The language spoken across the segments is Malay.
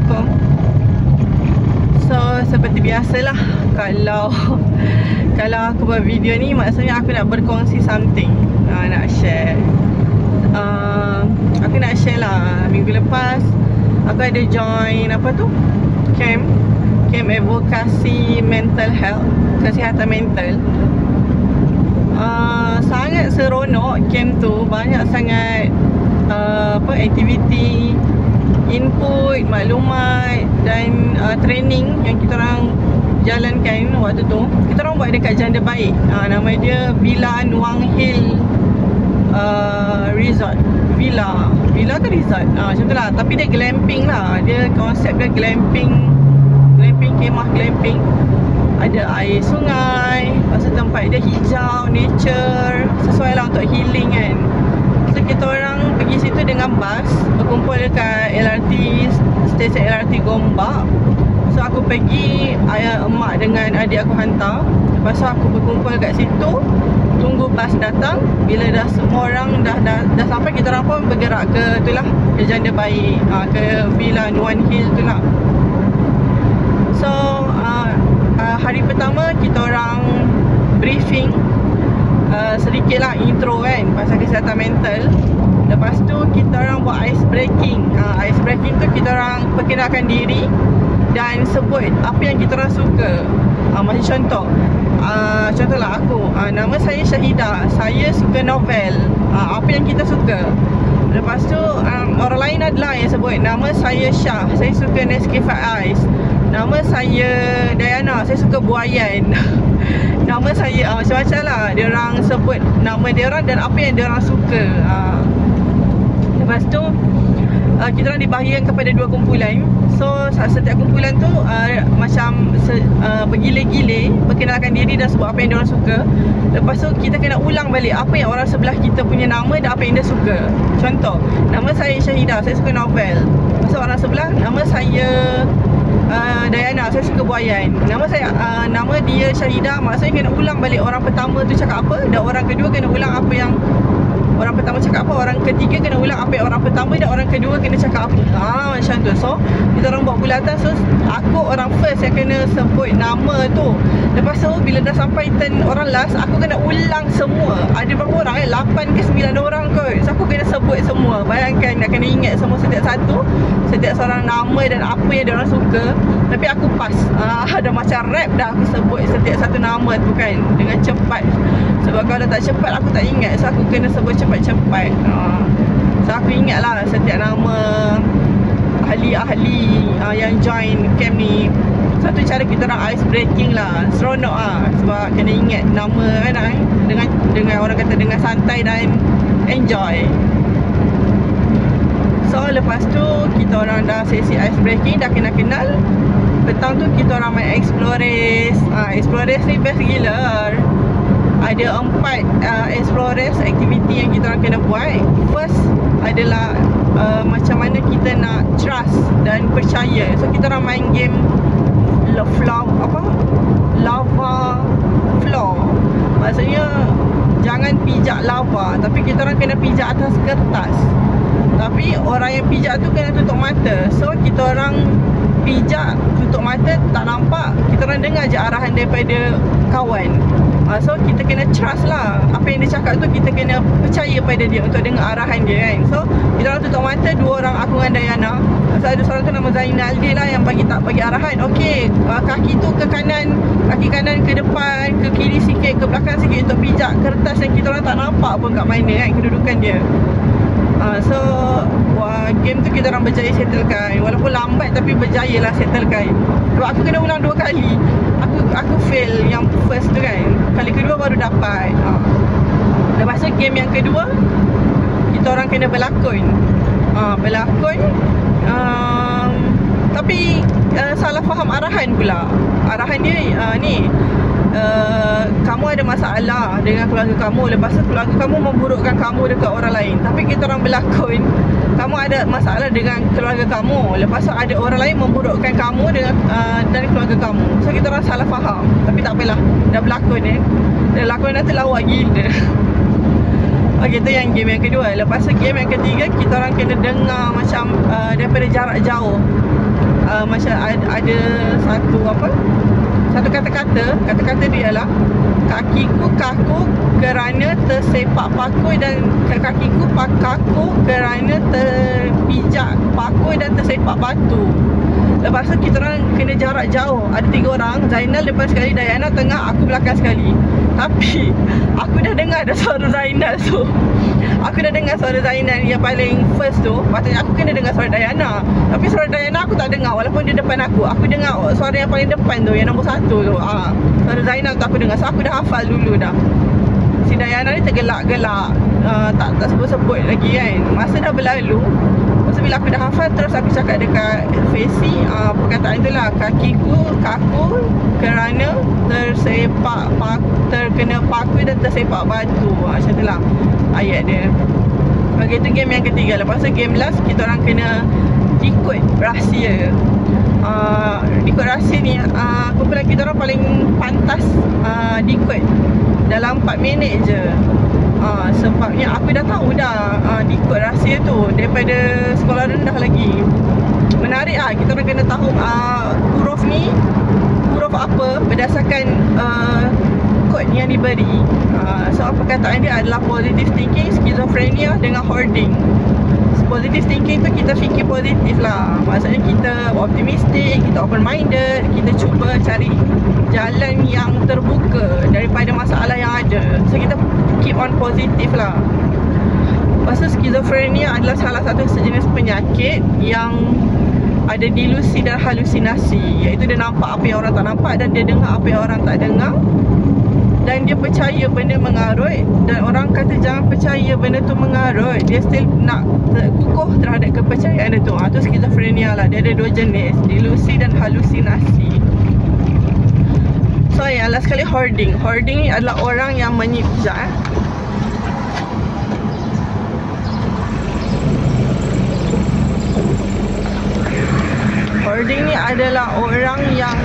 Assalamualaikum. So seperti biasalah, kalau aku buat video ni maksudnya aku nak berkongsi something, nak share. Aku nak share lah, minggu lepas aku ada join camp advokasi mental health, kesihatan mental. Sangat seronok camp tu, banyak sangat aktiviti, input, maklumat dan training yang kita orang jalankan waktu tu. Kita orang buat dekat Janda Baik. Nama dia Villa Nuang Hill Resort. Villa ke resort? Macam tu lah. Tapi dia glamping lah. Dia konsep dia glamping, kemah glamping. Ada air sungai, lepas tu tempat dia hijau, nature, sesuai lah untuk healing kan. So kita orang pergi situ dengan bas, berkumpul dekat LRT, stesen LRT Gombak. So aku pergi, ayah emak dengan adik aku hantar. Lepas tu aku berkumpul kat situ, tunggu bas datang. Bila dah semua orang dah sampai, kita orang pun bergerak ke tu lah, ke Janda Baik, ke Villa Nuan Hill tu lah. So hari pertama kita orang briefing sedikit lah intro kan pasal kesihatan mental. Lepas tu kita orang buat ice breaking. Ice breaking tu kita orang perkenalkan diri dan sebut apa yang kita orang suka. Macam contohlah aku, nama saya Syahidah, saya suka novel. Apa yang kita suka. Lepas tu orang lain adalah yang sebut, nama saya Syah, saya suka Nescafe Ice. Nama saya Diana, saya suka buayan. Nama saya macam-macam lah. Dia orang sebut nama dia orang dan apa yang dia orang suka. Lepas tu kita orang dibahagikan kepada 2 kumpulan. So setiap kumpulan tu macam bergile-gile, perkenalkan diri dan sebut apa yang dia orang suka. Lepas tu kita kena ulang balik apa yang orang sebelah kita punya nama dan apa yang dia suka. Contoh, nama saya Syahidah, saya suka novel. Lepas tu orang sebelah, nama saya Diana, saya suka buayan. Nama dia Syahidah, maksudnya kena ulang balik orang pertama tu cakap apa, dan orang kedua kena ulang apa yang orang pertama cakap apa, orang ketiga kena ulang apa yang orang pertama, dan orang kedua kena cakap apa. Macam tu. So kita orang buat bulatan. So aku orang first yang kena sebut nama tu. Lepas tu bila dah sampai turn orang last, aku kena ulang semua. Ada berapa orang 8 ke 9 orang kot. So aku kena sebut semua. Bayangkan nak kena ingat semua setiap satu, setiap seorang nama dan apa yang dia orang suka. Tapi aku pas. Dah macam rap dah aku sebut setiap satu nama tu kan, dengan cepat. Sebab kalau tak cepat aku tak ingat. So aku kena sebut cepat-cepat. So aku ingat lah setiap nama ahli-ahli yang join camp ni. Satu cara kita orang ice breaking lah. Seronok lah. Sebab kena ingat nama kan, dengan orang kata dengan santai dan enjoy. So lepas tu kita orang dah sesi ice breaking, dah kenal-kenal. Petang tu kita orang main Explores. Explores ni best gila. Ada 4 Explores activity yang kita orang kena buat. First adalah macam mana kita nak trust dan percaya. So kita orang main game lava floor. Maksudnya jangan pijak lava, tapi kita orang kena pijak atas kertas. Tapi orang yang pijak tu kena tutup mata. So kita orang pijak, tutup mata, tak nampak. Kita orang dengar je arahan daripada kawan. So kita kena trust lah. Apa yang dia cakap tu kita kena percaya pada dia untuk dengar arahan dia kan. So kita orang tutup mata, 2 orang aku dengan Diana. So ada seorang tu nama Zainal, dia lah yang bagi arahan. Okey, kaki tu ke kanan, kaki kanan ke depan, ke kiri sikit, ke belakang sikit, untuk pijak kertas yang kita orang tak nampak pun kat mana kan kedudukan dia. So game tu kita orang berjaya settlekan. Walaupun lambat tapi berjaya lah settlekan. Sebab aku kena ulang 2 kali. Aku fail yang first tu kan. Kali kedua baru dapat. Lepas tu game yang kedua, kita orang kena berlakon. Tapi salah faham arahan pula. Arahan dia kamu ada masalah dengan keluarga kamu, lepas tu keluarga kamu memburukkan kamu dekat orang lain. Tapi kita orang berlakon, kamu ada masalah dengan keluarga kamu, lepas tu ada orang lain memburukkan kamu dengan dan keluarga kamu. So kita orang salah faham. Tapi tak apalah, dah berlakon dan lakon nanti lawak gila. Okay, tu yang game yang kedua. Lepas tu game yang ketiga, kita orang kena dengar macam daripada jarak jauh. macam ada satu kata-kata dia ialah kakiku kaku kerana tersepak pakoi dan kakiku kaku kerana terpijak pakoi dan tersepak batu. Lepas tu kita orang kena jarak jauh. Ada 3 orang, Zainal depan sekali, Dayana tengah, aku belakang sekali. Tapi aku dah dengar dah suara Zainal tu. Aku dah dengar suara Zainal yang paling first tu. Patutnya aku kena dengar suara Dayana. Tapi suara Dayana aku tak dengar walaupun dia depan aku. Aku dengar suara yang paling depan tu, yang nombor 1 tu. Suara Zainal tu aku dengar. So aku dah hafal dulu dah. Si Dayana ni tergelak-gelak, tak sebut-sebut lagi kan. Masa dah berlalu. Masa bila aku dah hafal, terus aku cakap dekat Faisy, perkataan tu lah, kakiku kaku kerana terkena paku dan tersepak batu. Macam tu lah ayat dia. Okay, tu game yang ketiga. Lepas tu game last, kita orang kena ikut rahsia. Ikut rahsia ni, kumpulan kita orang paling pantas diikut dalam 4 minit je. Sebabnya aku dah tahu dah diikut rahsia tu daripada sekolah rendah lagi. Menarik lah, kita orang kena tahu huruf ni huruf apa berdasarkan kod yang diberi. So perkataan dia adalah positive thinking, schizophrenia dengan hoarding. Positive thinking tu kita fikir positif lah. Maksudnya kita optimistik, kita open minded, kita cuba cari jalan yang terbuka daripada masalah yang ada. So kita keep on positif lah. Lepas tu schizophrenia adalah salah satu sejenis penyakit yang ada delusi dan halusinasi. Iaitu dia nampak apa yang orang tak nampak dan dia dengar apa yang orang tak dengar. Dan dia percaya benda mengarut. Dan orang kata jangan percaya benda tu mengarut. Dia still nak kukuh terhadap kepercayaan dia tu. Tu schizophrenia lah. Dia ada 2 jenis, delusi dan halusinasi. So yang last sekali hoarding. Hoarding ni adalah orang yang menyimpan. Hoarding ni adalah orang yang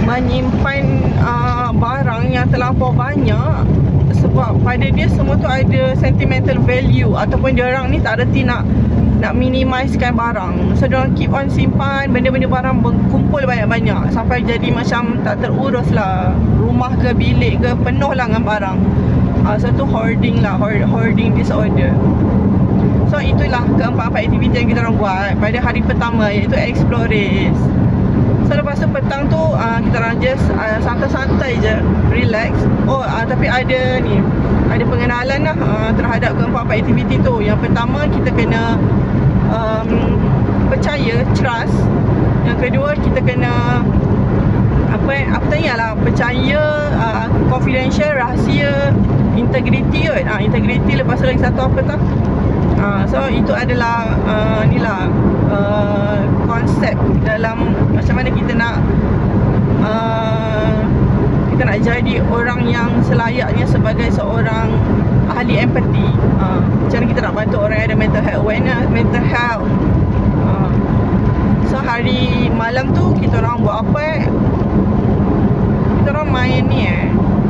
menyimpan barang yang terlampau banyak. Sebab pada dia semua tu ada sentimental value. Ataupun dia orang ni tak reti nak minimizekan barang. So diorang keep on simpan benda-benda barang berkumpul banyak-banyak sampai jadi macam tak terurus lah. Rumah ke bilik ke penuh lah dengan barang. So tu hoarding lah, hoarding disorder. So itulah keempat-empat aktiviti yang kita orang buat pada hari pertama, iaitu explore. So lepas tu petang tu kita orang just santai-santai je, relax. Tapi ada ni, ada pengenalan lah terhadap keempat-empat aktiviti tu. Yang pertama kita kena percaya, trust. Yang kedua kita kena apa tanya lah, percaya, confidential, rahsia, integrity kot. Integrity. Lepas tu lagi satu apa tak? So itu adalah ni lah konsep dalam macam mana kita nak jadi orang yang selayaknya sebagai seorang ahli empathy. Macam mana kita nak bantu orang yang ada mental health awareness, mental health. So hari malam tu kita orang buat apa Kita orang main ni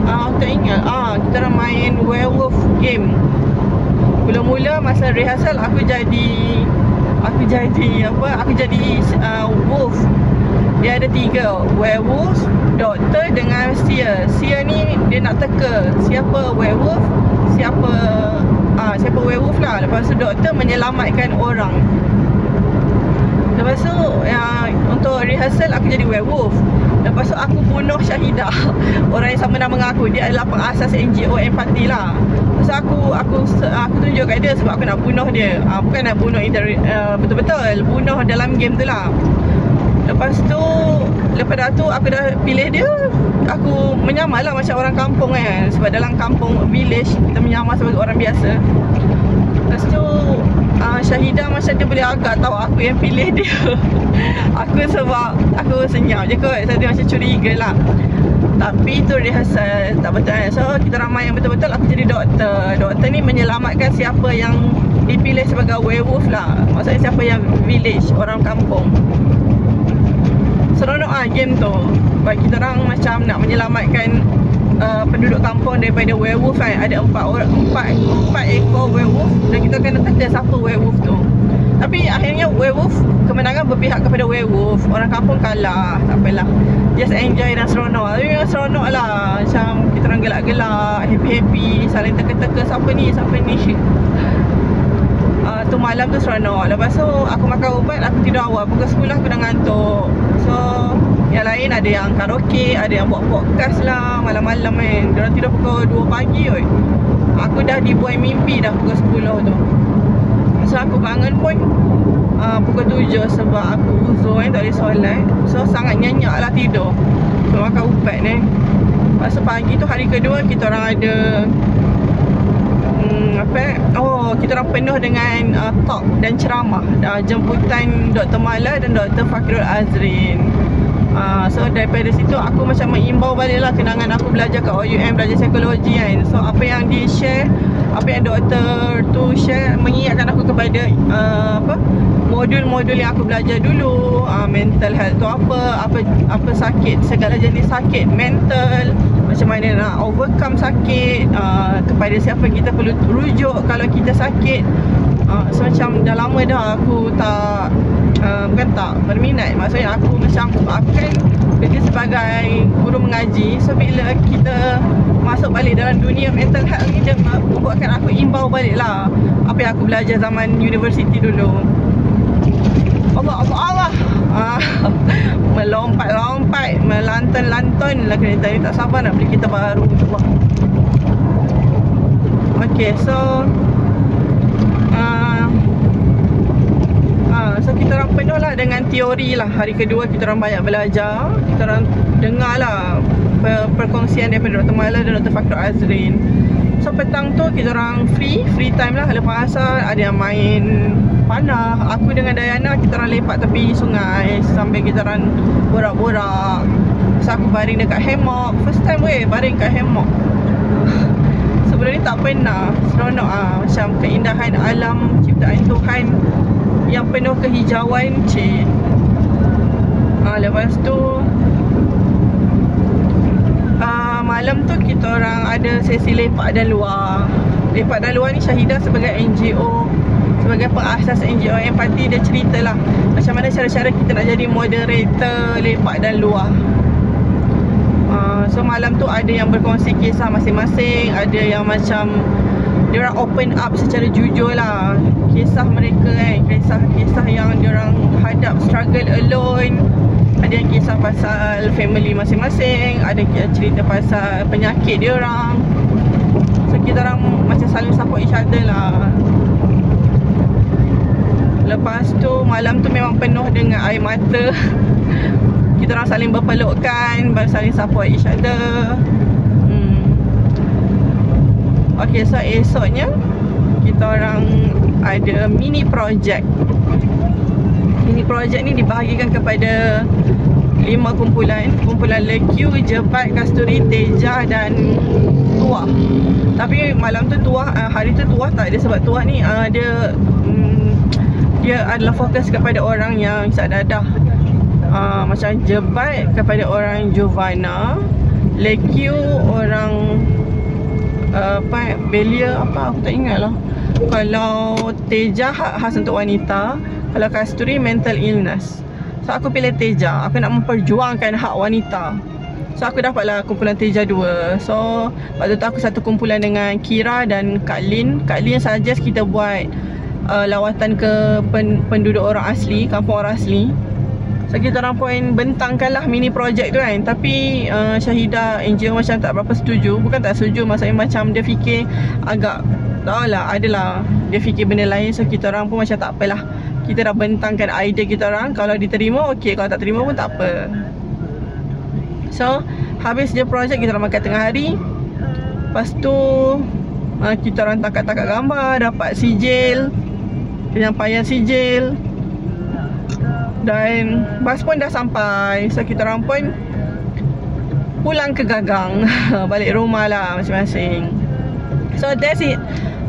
aku tak ingat. Kita orang main werewolf game. Mula-mula masa rehearsal aku jadi wolf. Dia ada 3, werewolf, doktor dengan seer. Seer ni dia nak teka siapa werewolf, siapa werewolf lah. Lepas tu doktor menyelamatkan orang. Lepas tu untuk rehearsal aku jadi werewolf. Lepas tu aku bunuh Syahidah, orang yang sama nama dengan aku. Dia adalah pengasas NGO Empati lah. Lepas tu aku tunjuk kat dia sebab aku nak bunuh dia. Bukan nak bunuh betul-betul, bunuh dalam game tu lah. Lepas tu aku dah pilih dia. Aku menyamar lah macam orang kampung kan. Sebab dalam kampung, village, kita menyamar sebagai orang biasa. Lepas tu Syahidah macam dia boleh agak tahu aku yang pilih dia. Sebab aku senyap je kot. So dia macam curiga lah. Tapi tu rehearsal, tak betul kan. So kita ramai yang betul-betul aku jadi doktor. Doktor ni menyelamatkan siapa yang dipilih sebagai werewolf lah. Maksudnya siapa yang village, orang kampung. Seronok lah game tu. Sebab kita orang macam nak menyelamatkan penduduk kampung daripada werewolf kan. Ada 4 ekor werewolf dan kita kena teka siapa werewolf tu. Tapi Tapi akhirnya werewolf, kemenangan berpihak kepada werewolf. Orang kampung kalah, tak apalah. Just enjoy dan seronok. Tapi memang seronok lah. Macam kita orang gelak-gelak, happy-happy, saling teka-teka siapa ni. Tu malam tu seronok. Lepas tu aku makan ubat, aku tidur awal. Pukul 10 aku dah ngantuk. So yang lain ada yang karaoke, ada yang buat podcast lah malam-malam kan. Diorang tidur pukul 2 pagi oi. Aku dah dibuai mimpi dah pukul 10 tu. So aku bangun pun pukul 7 sebab aku uzur tak boleh solat. So sangat nyenyak lah tidur. So makan ubat ni. Lepas tu pagi tu hari kedua kita orang ada kita orang penuh dengan talk dan ceramah, jemputan Dr. Mala dan Dr. Fakirul Azrin. So daripada situ aku macam mengimbau balik lah kenangan aku belajar kat OUM, belajar psikologi kan. So apa yang dia share, apa yang doktor tu share, mengingatkan aku kepada modul-modul yang aku belajar dulu. Mental health tu apa sakit, segala jenis sakit mental, macam mana nak overcome sakit, kepada siapa kita perlu rujuk kalau kita sakit. So macam dah lama dah aku tak bukan tak berminat, maksudnya aku macam aku kan kerja sebagai guru mengaji. So bila kita masuk balik dalam dunia mental health ni, dia membuatkan aku imbau balik lah apa yang aku belajar zaman universiti dulu. Allah melompat-lompat, melantun-lantun lah kereta ni. Tak sabar nak beli kereta baru. Okay, so so kita orang penuh lah dengan teori lah. Hari kedua kita orang banyak belajar. Kita orang dengar lah perkongsian daripada Dr. Mala dan Dr. Fakirul Azrin. So petang tu kita orang free time lah. Lepas asar ada yang main panah. Aku dengan Dayana kita orang lepak tepi sungai sambil kita orang borak-borak. So aku baring dekat hammock. First time baring kat hammock. Sebelum ni tak pernah. Seronok macam keindahan alam ciptaan Tuhan yang penuh kehijauan. Lepas tu malam tu kita orang ada sesi lepak dan luar. Lepak dan luar ni Syahidah sebagai NGO, sebagai pengasas NGO Empati, dia ceritalah macam mana cara-cara kita nak jadi moderator lepak dan luar. So malam tu ada yang berkongsi kisah masing-masing, ada yang macam diorang open up secara jujur lah kisah mereka kan, kisah yang diorang hadap struggle alone. Ada yang kisah pasal family masing-masing, ada cerita pasal penyakit diorang. So kita orang macam saling support each other lah. Lepas tu malam tu memang penuh dengan air mata. Kita orang saling berpelukan, saling support each other. Okay, so esoknya kita orang ada mini project. Mini project ni dibahagikan kepada 5 kumpulan. Kumpulan Lekiu, Jebat, Kasturi, Teja dan Tuah. Tapi malam tu Tuah, hari tu Tuah tak ada sebab Tuah ni dia adalah fokus kepada orang yang isak dadah. Macam Jebat kepada orang Jovana, Lekiu orang Belia aku tak ingat lah. Kalau Teja khas untuk wanita, kalau Kasturi mental illness. So aku pilih Teja, aku nak memperjuangkan hak wanita. So aku dapatlah kumpulan Teja 2. So waktu tu aku satu kumpulan dengan Kira dan Kak Lin. Kak Lin suggest kita buat lawatan ke penduduk orang asli, kampung orang asli. So kita orang pun bentangkan lah mini project tu kan. Tapi Syahidah NGO macam tak berapa setuju. Bukan tak setuju, maksudnya macam dia fikir agak, tak lah, adalah dia fikir benda lain. So kita orang pun macam tak apalah, kita dah bentangkan idea kita orang. Kalau diterima okey, kalau tak terima pun tak apa. So habis je projek, kita orang makan tengah hari. Lepas tu kita orang tangkap-tangkap gambar, dapat sijil, penyampaian sijil. Dan bas pun dah sampai. So kita orang pun pulang ke Gagang. Balik rumah lah masing-masing. So that's it.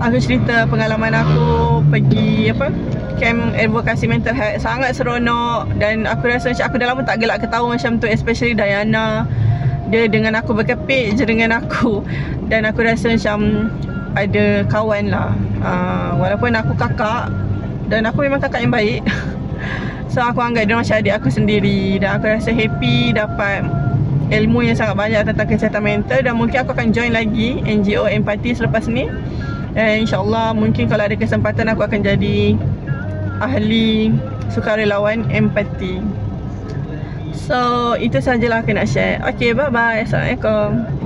Aku cerita pengalaman aku pergi camp advokasi mental health. Sangat seronok. Dan aku rasa macam aku dah lama tak gelak ketawa macam tu. Especially Dayana, dia dengan aku berkepit je dengan aku. Dan aku rasa macam ada kawan lah. Walaupun aku kakak, Dan aku memang kakak yang baik. So aku anggap dia macam adik aku sendiri. Dan aku rasa happy dapat ilmu yang sangat banyak tentang kesihatan mental. Dan mungkin aku akan join lagi NGO Empati selepas ni. Dan insyaAllah mungkin kalau ada kesempatan aku akan jadi ahli sukarelawan empati. So itu sajalah aku nak share. Okay, bye bye. Assalamualaikum.